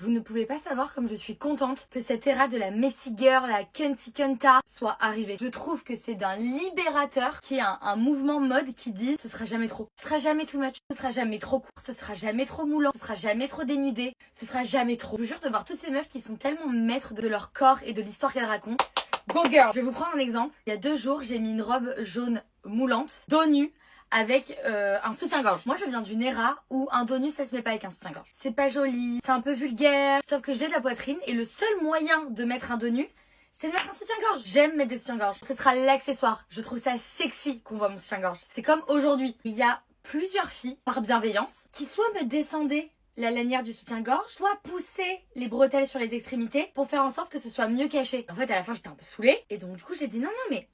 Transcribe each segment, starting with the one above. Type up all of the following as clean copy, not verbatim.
Vous ne pouvez pas savoir comme je suis contente que cette ère de la messy girl, la cunty cunta soit arrivée. Je trouve que c'est d'un libérateur qui est un mouvement mode qui dit ce sera jamais trop, ce sera jamais too much, ce sera jamais trop court, ce sera jamais trop moulant, ce sera jamais trop dénudé, ce sera jamais trop. Je vous jure de voir toutes ces meufs qui sont tellement maîtres de leur corps et de l'histoire qu'elles racontent. Go girl! Je vais vous prendre un exemple. Il y a 2 jours, j'ai mis une robe jaune moulante, dos nu, avec un soutien-gorge. Moi je viens d'une era où un dos nu ça se met pas avec un soutien-gorge. C'est pas joli, c'est un peu vulgaire, sauf que j'ai de la poitrine et le seul moyen de mettre un dos nu c'est de mettre un soutien-gorge. J'aime mettre des soutiens-gorge. Ce sera l'accessoire. Je trouve ça sexy qu'on voit mon soutien-gorge. C'est comme aujourd'hui. Il y a plusieurs filles, par bienveillance, qui soit me descendaient la lanière du soutien-gorge, soit pousser les bretelles sur les extrémités pour faire en sorte que ce soit mieux caché. En fait à la fin j'étais un peu saoulée et donc du coup j'ai dit non mais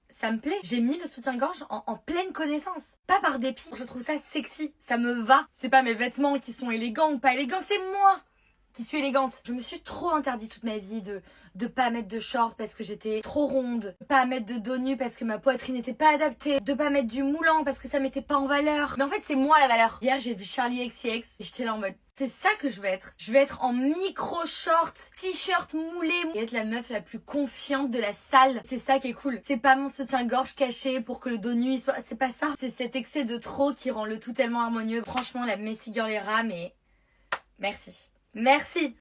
ça me plaît. J'ai mis le soutien-gorge en pleine connaissance. Pas par dépit. Je trouve ça sexy. Ça me va. C'est pas mes vêtements qui sont élégants ou pas élégants. C'est moi qui suis élégante. Je me suis trop interdit toute ma vie de pas mettre de short parce que j'étais trop ronde. De pas mettre de dos nu parce que ma poitrine n'était pas adaptée. De pas mettre du moulant parce que ça mettait pas en valeur. Mais en fait, c'est moi la valeur. Hier, j'ai vu Charlie XCX et j'étais là en mode c'est ça que je veux être. Je veux être en micro short, t-shirt moulé et être la meuf la plus confiante de la salle. C'est ça qui est cool. C'est pas mon soutien-gorge caché pour que le dos nu il soit... C'est pas ça. C'est cet excès de trop qui rend le tout tellement harmonieux. Franchement, la messy girl era, mais merci. Merci.